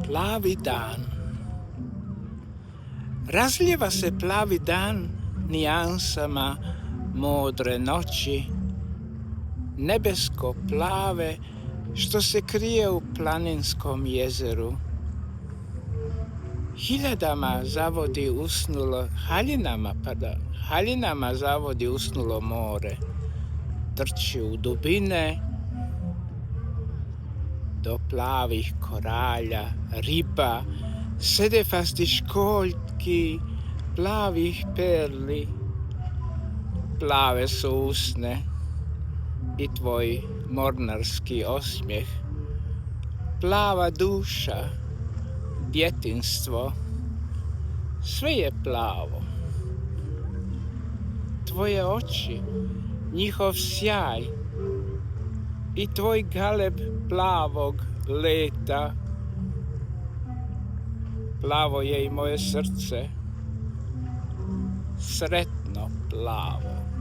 Plavi dan. Razlijeva se plavi dan nijansama modre noći, nebesko plave što se krije u planinskom jezeru. Haljinama zavodi usnulo more, trči u dubine do plavih koralja, riba, sedefasti školjki, plavih perli. Plave su usne i tvoj mornarski osmijeh, plava duša, djetinjstvo, sve je plavo. Tvoje oči, njihov sjaj i tvoj galeb plavog leta. Plavo je i moje srce, sretno plavo.